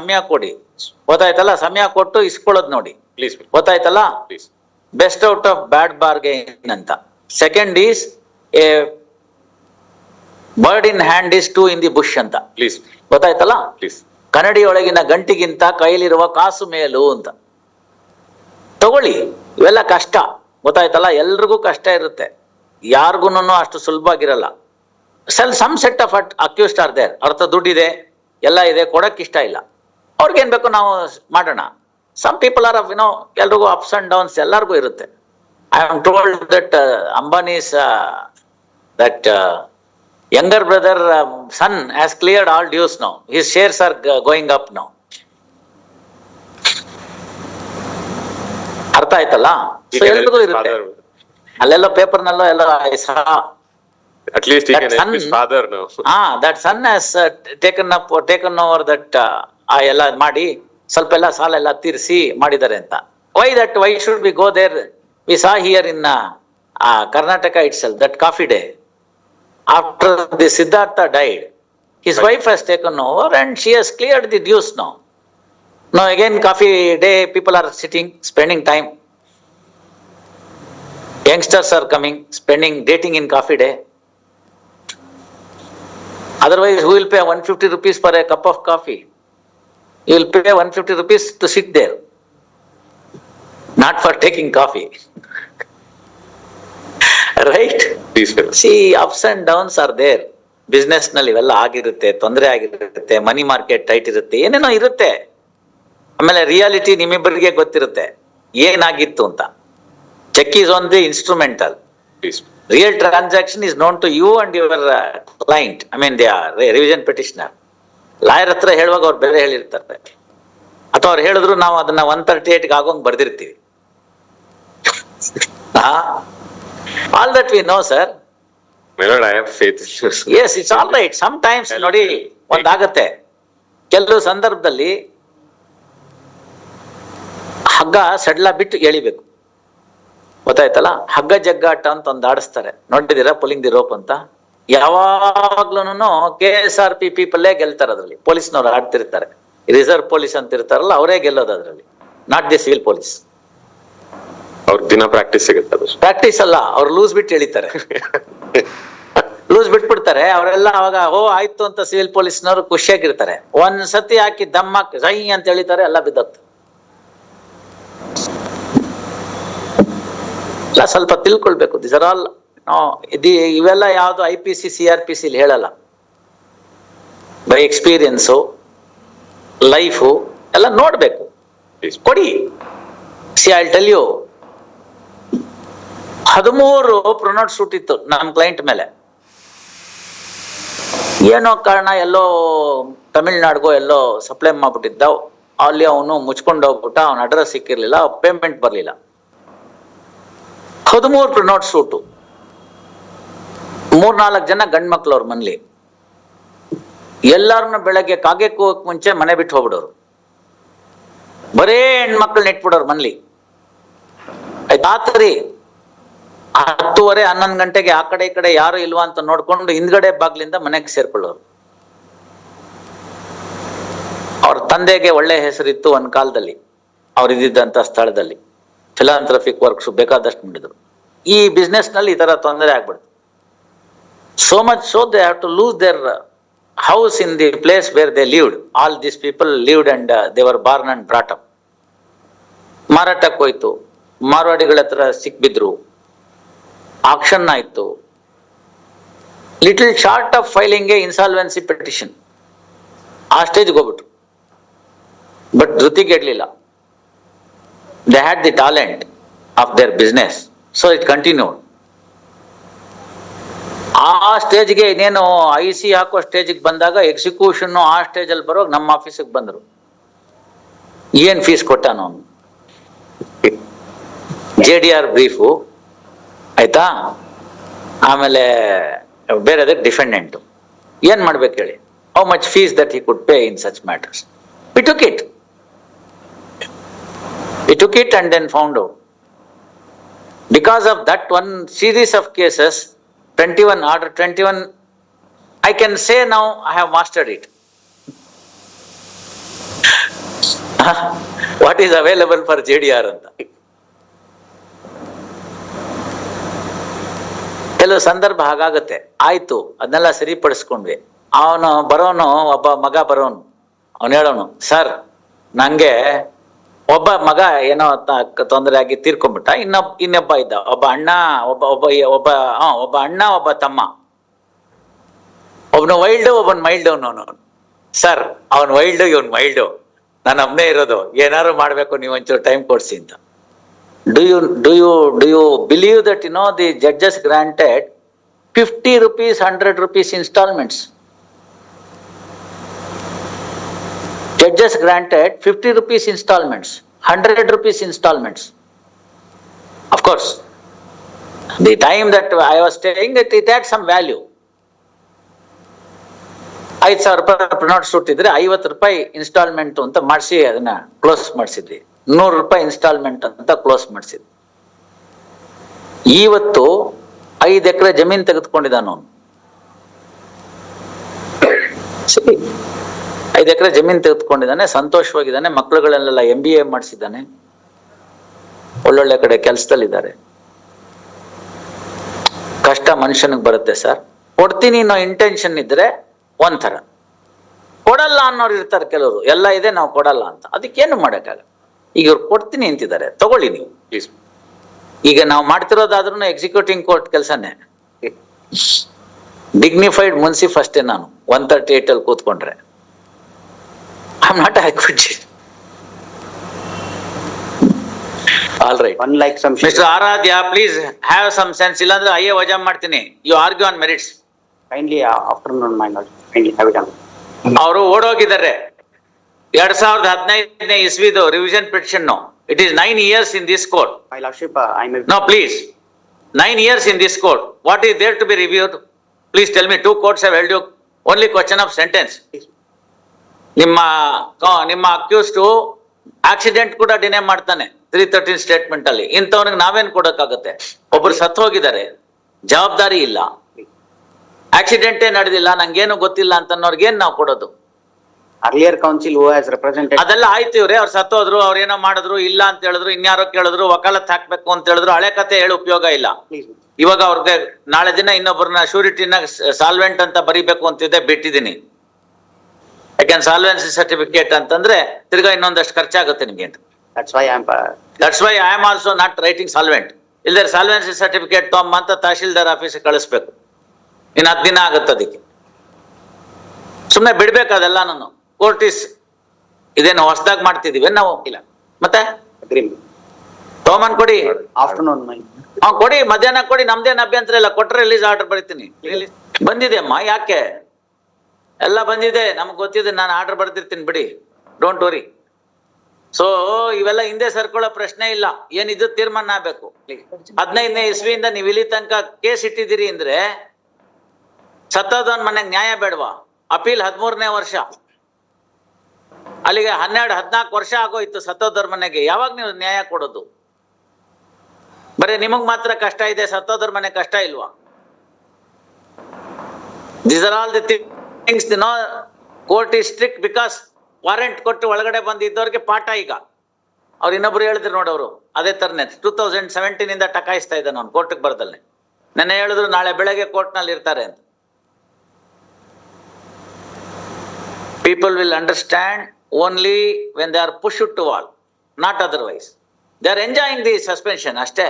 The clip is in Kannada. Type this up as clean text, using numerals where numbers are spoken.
ಸಮಯ ಕೊಡಿ, ಗೊತ್ತಾಯ್ತಲ್ಲ? ಸಮಯ ಕೊಟ್ಟು ಇಸ್ಕೊಳ್ಳೋದು ನೋಡಿ, ಪ್ಲೀಸ್ ಗೊತ್ತಾಯ್ತಲ್ಲ? Please. Best out of bad bargain ಅಂತ. Second is a bird in hand is two in the bush ಅಂತ. ಪ್ಲೀಸ್ ಗೊತ್ತಾಯ್ತಲ್ಲ? ಪ್ಲೀಸ್. ಕನ್ನಡಿಯೊಳಗಿನ ಗಂಟಿಗಿಂತ ಕೈಲಿರುವ ಕಾಸು ಮೇಲು ಅಂತ. ತಗೊಳ್ಳಿ, ಇವೆಲ್ಲ ಕಷ್ಟ, ಗೊತ್ತಾಯ್ತಲ್ಲ? ಎಲ್ರಿಗೂ ಕಷ್ಟ ಇರುತ್ತೆ, ಯಾರಿಗೂ ಅಷ್ಟು ಸುಲಭವಾಗಿರಲ್ಲ. Some set of accused are there, ಅವ್ರ ಹತ್ರ ದುಡ್ಡಿದೆ, ಎಲ್ಲ ಇದೆ, ಕೊಡಕ್ಕೆ ಇಷ್ಟ ಇಲ್ಲ, ಅವ್ರಿಗೇನ್ ಬೇಕು ನಾವು ಮಾಡೋಣ. ಸಮ್ ಪೀಪಲ್ ಆರ್ ಆಫ್ ಎಲ್ರಿಗೂ ಅಪ್ಸ್ ಅಂಡ್ ಡೌನ್ಸ್ ಎಲ್ಲರಿಗೂ ಇರುತ್ತೆ. I am told that Ambanis that younger brother son has cleared all dues now. His shares are going up now. ಅರ್ಥ ಆಯ್ತಲ್ಲ? ಸೊ ಎಲ್ರಿಗೂ ಇರುತ್ತೆ. ಅಲ್ಲೆಲ್ಲೋ ಪೇಪರ್ನಲ್ಲೋ ಎಲ್ಲ at least he can help his father now. That son has taken over that ಎಲ್ಲ ಮಾಡಿ ಸ್ವಲ್ಪ ಎಲ್ಲ ಸಾಲ ಎಲ್ಲ ತೀರಿಸಿ ಮಾಡಿದ್ದಾರೆ ಅಂತ. Why should we go there? We saw here in Karnataka itself that coffee day. After the Siddhartha died, his wife has taken over and she has cleared the dues now. Now again coffee day, people are sitting, spending time. Youngsters are coming, dating in coffee day. Otherwise, who will pay 150 rupees for a cup of coffee? You will pay 150 rupees to sit there, not for taking coffee. Right? See, ups and downs are there. Business ನಲ್ಲಿ ಇವೆಲ್ಲ ಆಗಿರುತ್ತೆ, ತೊಂದರೆ ಆಗಿರುತ್ತೆ, ಮನಿ ಮಾರ್ಕೆಟ್ ಟೈಟ್ ಇರುತ್ತೆ, ಏನೇನೋ ಇರುತ್ತೆ. ಆಮೇಲೆ ರಿಯಾಲಿಟಿ ನಿಮ್ಮಿಬ್ಬರಿಗೆ ಗೊತ್ತಿರುತ್ತೆ ಏನಾಗಿತ್ತು ಅಂತ. Check is on the instrumental. Real transaction is known to you and your client. I mean the revision petitioner. Lawyer ಹತ್ರ ಹೇಳುವಾಗ ಅವ್ರು ಬೇರೆ ಹೇಳಿರ್ತಾರೆ, ಅಥವಾ ಅವ್ರು ಹೇಳಿದ್ರು ನಾವು ಅದನ್ನ 138 ಆಗೋಂಗ್ ಬರ್ದಿರ್ತೀವಿ. All that we know, sir. My lord, I have faith in you. Yes, it's all right. Sometimes ನೋಡಿ ಒಂದಾಗತ್ತೆ, ಕೆಲವು ಸಂದರ್ಭದಲ್ಲಿ ಹಗ್ಗ ಸಡ್ಲ ಬಿಟ್ಟು ಎಳಿಬೇಕು, ಗೊತ್ತಾಯ್ತಲ್ಲ? ಹಗ್ಗ ಜಗ್ಗಾಟ ಅಂತ ಒಂದು ಆಡಿಸ್ತಾರೆ, ನೋಡಿದ್ದೀರಾ? ಪುಲಿಂಗ್ ದಿ ರೋಪ್ ಅಂತ. ಯಾವಾಗ್ಲೂನು KSRP ಪೀಪಲ್ಲೇ ಗೆಲ್ತಾರೆ ಅದ್ರಲ್ಲಿ. ಪೊಲೀಸ್ನವ್ರು ಆಡ್ತಿರ್ತಾರೆ, ರಿಸರ್ವ್ ಪೊಲೀಸ್ ಅಂತ ಇರ್ತಾರಲ್ಲ, ಅವರೇ ಗೆಲ್ಲೋದು ಅದ್ರಲ್ಲಿ, ನಾಟ್ ದಿ ಸಿವಿಲ್ ಪೊಲೀಸ್. ಅವ್ರ ದಿನ ಪ್ರಾಕ್ಟೀಸ್ ಸಿಗುತ್ತೆ. ಪ್ರಾಕ್ಟೀಸ್ ಅಲ್ಲ, ಅವ್ರು ಲೂಸ್ ಬಿಟ್ಟು ಎಳಿತಾರೆ, ಲೂಸ್ ಬಿಟ್ಬಿಡ್ತಾರೆ ಅವರೆಲ್ಲ. ಅವಾಗ ಆಯ್ತು ಅಂತ ಸಿವಿಲ್ ಪೊಲೀಸ್ನವರು ಖುಷಿಯಾಗಿರ್ತಾರೆ. ಒಂದ್ ಸತಿ ಹಾಕಿ ದಮ್ಮಕ್ ಜೈ ಅಂತ ಎಳಿತಾರೆ, ಎಲ್ಲ ಬಿದ್ದೋಗ್ತದೆ. ಇಲ್ಲ, ಸ್ವಲ್ಪ ತಿಳ್ಕೊಳ್ಬೇಕು. ದಿಸ್ ಆರ್ ಆಲ್ ಇವೆಲ್ಲ ಯಾವ್ದು IPC CRPC ಹೇಳಲ್ಲ. ಬೈ ಎಕ್ಸ್ಪೀರಿಯನ್ಸು, ಲೈಫು ಎಲ್ಲ ನೋಡ್ಬೇಕು. ಕೊಡಿ. See I tell you, 13 pronote suit ಇತ್ತು ನಮ್ಮ ಕ್ಲೈಂಟ್ ಮೇಲೆ. ಏನೋ ಕಾರಣ ಎಲ್ಲೋ ತಮಿಳ್ನಾಡ್ಗೋ ಎಲ್ಲೋ ಸಪ್ಲೈ ಮಾಡ್ಬಿಟ್ಟಿದ್ದ. ಅಲ್ಲಿ ಅವನು ಮುಚ್ಕೊಂಡು ಹೋಗ್ಬಿಟ್ಟ, ಅವನ ಅಡ್ರೆಸ್ ಸಿಕ್ಕಿರ್ಲಿಲ್ಲ, ಪೇಮೆಂಟ್ ಬರ್ಲಿಲ್ಲ. 13 ಪ್ರೊನೋಟ್ ಸೂಟು, 3-4 ಜನ ಗಂಡ್ ಮಕ್ಳು ಅವ್ರ ಮನೇಲಿ. ಎಲ್ಲಾರನ್ನ ಬೆಳಗ್ಗೆ ಕಾಗೆಕ್ಕೆ ಹೋಗಕ್ ಮುಂಚೆ ಮನೆ ಬಿಟ್ಟು ಹೋಗ್ಬಿಡೋರು, ಬರೇ ಹೆಣ್ಮಕ್ಳನ್ನ ಇಟ್ಬಿಡೋರು ಮನೇಲಿ. ಆಯ್ತಾತ್ರಿ 10:30, 11 ಗಂಟೆಗೆ ಆ ಕಡೆ ಈ ಕಡೆ ಯಾರು ಇಲ್ವಾ ಅಂತ ನೋಡ್ಕೊಂಡು ಹಿಂದ್ಗಡೆ ಬಾಗ್ಲಿಂದ ಮನೆಗೆ ಸೇರ್ಕೊಳ್ಳೋರು. ಅವ್ರ ತಂದೆಗೆ ಒಳ್ಳೆ ಹೆಸರಿತ್ತು ಒಂದ್ ಕಾಲದಲ್ಲಿ, ಅವ್ರು ಇದ್ದಿದ್ದಂತ ಸ್ಥಳದಲ್ಲಿ. ಫಿಲಾಂಥ್ರಫಿಕ್ ವರ್ಕ್ಸ್ ಬೇಕಾದಷ್ಟು ಮಾಡಿದ್ರು. ಈ ಬಿಸ್ನೆಸ್ ನಲ್ಲಿ ಈ ತರ ತೊಂದರೆ ಆಗ್ಬಿಡ್ತು. So much so they have to lose their house in the place where they lived. All these people lived and they were born and brought up. ಮಾರಾಟಕ್ಕೆ ಹೋಯ್ತು, ಮಾರ್ವಾಡಿಗಳ ಹತ್ರ ಸಿಕ್ಬಿದ್ರು, ಆಕ್ಷನ್ ಆಯ್ತು. Little short of filing a insolvency petition, ಆ ಸ್ಟೇಜ್ಗೆ ಹೋಗ್ಬಿಟ್ರು. ಬಟ್ ಧೃತಿಗೆಡ್ಲಿಲ್ಲ. They had the talent of their business, so it continued. ಆ ಸ್ಟೇಜ್ಗೆ ಇನ್ನೇನು IC ಹಾಕೋ ಸ್ಟೇಜಿಗೆ ಬಂದಾಗ ಎಕ್ಸಿಕ್ಯೂಷನ್ ಆ ಸ್ಟೇಜಲ್ಲಿ ಬರೋ ನಮ್ಮ ಆಫೀಸಿಗೆ ಬಂದರು. ಏನ್ ಫೀಸ್ ಕೊಟ್ಟಾನು ಅವನು? JDR ಬ್ರೀಫು ಆಯ್ತಾ, ಆಮೇಲೆ ಬೇರೆದಕ್ಕೆ ಡಿಫೆಂಡೆಂಟು. ಏನ್ ಮಾಡ್ಬೇಕು ಹೇಳಿ? How much fees that he could pay in such matters. We took it and then found out. Because of that one series of cases, 21 order 21, I can say now I have mastered it. What is available for JDR ಅಂತ. ಕೆಲವು ಸಂದರ್ಭ ಹಾಗಾಗತ್ತೆ. ಆಯ್ತು, ಅದನ್ನೆಲ್ಲ ಸರಿಪಡಿಸ್ಕೊಂಡ್ವಿ. ಅವನು ಬರೋನು, ಒಬ್ಬ ಮಗ ಬರೋನು, ಅವನು ಹೇಳೋನು, ಸರ್ ನಂಗೆ ಒಬ್ಬ ಮಗ ಏನೋ ತೊಂದರೆ ಆಗಿ ತೀರ್ಕೊಂಡ್ಬಿಟ್ಟ, ಇನ್ನೊಬ್ಬ ಇದ್ದ, ಒಬ್ಬ ಅಣ್ಣ, ಒಬ್ಬ ಅಣ್ಣ, ಒಬ್ಬ ತಮ್ಮ, ಒಬ್ನು ವೈಲ್ಡು, ಒಬ್ಬನ್ ಮೈಲ್ಡು. ಅವನು ಸರ್ ಅವನ್ ವೈಲ್ಡು, ಇವನ್ ಮೈಲ್ಡು, ನಾನು ಒಬ್ನೇ ಇರೋದು, ಏನಾದ್ರು ಮಾಡ್ಬೇಕು, ನೀವು ಒಂಚೂರು ಟೈಮ್ ಕೊಡ್ಸಿ ಅಂತ. Do you believe that the judges granted 50 rupees, 100 rupees installments? Judges granted 50 rupees installments, 100 rupees installments. Of course, the time that I was staying, it had some value. 5,000 ರೂಪಾಯಿ ಪ್ರಿನೌಟ್ ಶೂಟ್ ಇದ್ರೆ 50 ರೂಪಾಯಿ ಇನ್ಸ್ಟಾಲ್ಮೆಂಟ್ ಅಂತ ಮಾಡಿಸಿ ಅದನ್ನ ಕ್ಲೋಸ್ ಮಾಡಿಸಿದ್ವಿ. 100 ರೂಪಾಯಿ ಇನ್ಸ್ಟಾಲ್ಮೆಂಟ್ ಅಂತ ಕ್ಲೋಸ್ ಮಾಡಿಸಿದ್ವಿ. ಇವತ್ತು 5 ಎಕರೆ ಜಮೀನ್ ತೆಗೆದುಕೊಂಡಿದ್ದಾನ ಅವನು. ಸರಿ, 5 ಎಕರೆ ಜಮೀನ್ ತೆಗೆದುಕೊಂಡಿದ್ದಾನೆ, ಸಂತೋಷವಾಗಿದ್ದಾನೆ, ಮಕ್ಕಳುಗಳನ್ನೆಲ್ಲ MBA ಮಾಡಿಸಿದ್ದಾನೆ, ಒಳ್ಳೊಳ್ಳೆ ಕಡೆ ಕೆಲಸದಲ್ಲಿದ್ದಾರೆ. ಕಷ್ಟ ಮನುಷ್ಯನಿಗೆ ಬರುತ್ತೆ ಸರ್. ಕೊಡ್ತೀನಿ ಅನ್ನೋ ಇಂಟೆನ್ಷನ್ ಇದ್ರೆ ಒಂಥರ, ಕೊಡಲ್ಲ ಅನ್ನೋರು ಇರ್ತಾರೆ ಕೆಲವರು, ಎಲ್ಲ ಇದೆ ನಾವು ಕೊಡಲ್ಲ ಅಂತ, ಅದಕ್ಕೇನು ಮಾಡಕ್ಕಾಗಲ್ಲ. ಈಗ ಇವ್ರು ಕೊಡ್ತೀನಿ ಅಂತಿದ್ದಾರೆ, ತಗೊಳ್ಳಿ ನೀವು. ಈಗ ನಾವು ಮಾಡ್ತಿರೋದಾದ್ರೂ ಎಕ್ಸಿಕ್ಯೂಟಿಂಗ್ ಕೋರ್ಟ್ ಕೆಲಸನೇ. ಡಿಗ್ನಿಫೈಡ್ ಮುನ್ಸಿಫ್ ಅಷ್ಟೇ ನಾನು 138 ಅಲ್ಲಿ ಕೂತ್ಕೊಂಡ್ರೆ. I am not acquitted. All right, mister Aradhya, please have some sense, ಇಲ್ಲಾಂದ್ರೆ ಅಯ್ಯೇ ವಜಾ ಮಾಡ್ತೀನಿ. You argue on merits. Kindly afternoon, my lord. Kindly have it on. ಅವರು ಓಡೋಗಿದ್ದಾರೆ. 2015ನೇ ಇಸ್ವಿದು revision petition. It is 9 years in this court. My lordship, I may. No, please. 9 years in this court. What is there to be reviewed? Please tell me. 2 courts have held you only question of sentence. ನಿಮ್ಮ ಅಕ್ಯೂಸ್ಡ್ ಆಕ್ಸಿಡೆಂಟ್ ಕೂಡ ಡಿನೇ ಮಾಡ್ತಾನೆ 313 ಸ್ಟೇಟ್ಮೆಂಟ್ ಅಲ್ಲಿ. ಇಂಥವನಿಗೆ ನಾವೇನ್ ಕೊಡಕ್ಕಾಗತ್ತೆ? ಒಬ್ರು ಸತ್ತು ಹೋಗಿದ್ದಾರೆ, ಜವಾಬ್ದಾರಿ ಇಲ್ಲ, ಆಕ್ಸಿಡೆಂಟೇ ನಡೆದಿಲ್ಲ, ನಂಗೇನು ಗೊತ್ತಿಲ್ಲ ಅಂತನ್ನೋರ್ಗೇನ್ ನಾವು ಕೊಡೋದು? Earlier counsel who has represented. ಅದೆಲ್ಲ ಆಯ್ತು, ಇವ್ರೆ ಅವ್ರು ಸತ್ತೋದ್ರು, ಅವ್ರೇನೋ ಮಾಡಿದ್ರು, ಇಲ್ಲ ಅಂತ ಹೇಳಿದ್ರು, ಇನ್ಯಾರೋ ಕೇಳಿದ್ರು, ವಕಾಲತ್ ಹಾಕ್ಬೇಕು ಅಂತ ಹೇಳಿದ್ರು, ಹಳೆ ಕತೆ ಹೇಳಿ ಉಪಯೋಗ ಇಲ್ಲ. Please. ಇವಾಗ ಅವ್ರಿಗೆ ನಾಳೆ ದಿನ ಇನ್ನೊಬ್ಬರನ್ನ ಶೂರಿಟಿನ ಸಾಲ್ವೆಂಟ್ ಅಂತ ಬರಿಬೇಕು ಅಂತಿದೆ, ಬಿಟ್ಟಿದ್ದೀನಿ. ಯಾಕೆಂದ್ರೆ ಸಾಲ್ವೆನ್ಸಿ ಸರ್ಟಿಫಿಕೇಟ್ ಅಂತಂದ್ರೆ ತಿರ್ಗಾ ಇನ್ನೊಂದಷ್ಟು ಖರ್ಚಾಗುತ್ತೆ ನಿಮ್ಗೆ ಅಂತ. That's why I am. That's why I am also not writing solvent. ಇಲ್ದೇ ಸಾಲ್ವೆನ್ಸಿ ಸರ್ಟಿಫಿಕೇಟ್ ತೊಗೊಂಬ ಅಂತ ತಹಶೀಲ್ದಾರ್ ಆಫೀಸ್ ಕಳಿಸ್ಬೇಕು. ಇನ್ನು 10 ದಿನ ಆಗುತ್ತೆ ಅದಕ್ಕೆ. ಸುಮ್ಮನೆ ಬಿಡ್ಬೇಕು ಅದೆಲ್ಲ. ನಾನು ಕೋರ್ಟಿಸ್ ಇದೇನು ಹೊಸದಾಗಿ ಮಾಡ್ತಿದೀವಿ ನಾವು? ಇಲ್ಲ. ಮತ್ತೆ Agreement. ತೋಮನ್ ಕೊಡಿ, Afternoon, my. ಕೊಡಿ, ಮಧ್ಯಾಹ್ನ ಕೊಡಿ, ನಮ್ದೇನು ಅಭ್ಯಂತರ ಇಲ್ಲ. ಕೊಟ್ರೆ ರಿಲೀಸ್ ಆರ್ಡರ್ ಬರೀತೀನಿ. ಬಂದಿದೆ ಅಮ್ಮ, ಯಾಕೆ? ಎಲ್ಲ ಬಂದಿದೆ, ನಮ್ಗೆ ಗೊತ್ತಿದೆ, ನಾನು ಆರ್ಡರ್ ಬರ್ದಿರ್ತೀನಿ, ಬಿಡಿ, ಡೋಂಟ್ ವರಿ. ಸೊ ಇವೆಲ್ಲ ಹಿಂದೆ ಸರ್ಕೊಳ್ಳೋ ಪ್ರಶ್ನೆ ಇಲ್ಲ. ಏನಿದ್ದು ತೀರ್ಮಾನ ಆಗ್ಬೇಕು. 15ನೇ ಇಸ್ವಿಯಿಂದ ನೀವು ಇಲ್ಲಿ ತನಕ ಕೇಸ್ ಇಟ್ಟಿದ್ದೀರಿ ಅಂದ್ರೆ ಸತ್ತೋದವನ್ ಮನೆಗೆ ನ್ಯಾಯ ಬೇಡವಾ? ಅಪೀಲ್ 13ನೇ ವರ್ಷ, ಅಲ್ಲಿಗೆ 12-14 ವರ್ಷ ಆಗೋಯ್ತು ಸತ್ತೋದವ್ರ ಮನೆಗೆ. ಯಾವಾಗ ನೀವು ನ್ಯಾಯ ಕೊಡೋದು? ಬರೀ ನಿಮಗ್ ಮಾತ್ರ ಕಷ್ಟ ಇದೆ, ಸತ್ತೋದವ್ರ ಮನೆ ಕಷ್ಟ ಇಲ್ವಾ? These are all the things. No court is strict because warrant ಕೊಟ್ಟು ಒಳಗಡೆ ಬಂದಿದ್ದವ್ರಿಗೆ ಪಾಠ. ಈಗ ಅವ್ರು ಇನ್ನೊಬ್ರು ಹೇಳಿದ್ರು ನೋಡೋರು, ಅದೇ ತರನೇ 2017 ಟಕಾಯಿಸ್ತಾ ಇದ್ದಾನೆ ಅವ್ನು ಕೋರ್ಟ್ಗೆ ಬರ್ದಲ್ಲೇ. ನೆನ್ನೆ ಹೇಳಿದ್ರು ನಾಳೆ ಬೆಳಗ್ಗೆ ಕೋರ್ಟ್ನಲ್ಲಿ ಇರ್ತಾರೆ ಅಂತ. People will understand only when they are pushed to wall, not otherwise. They are enjoying the suspension ಅಷ್ಟೇ.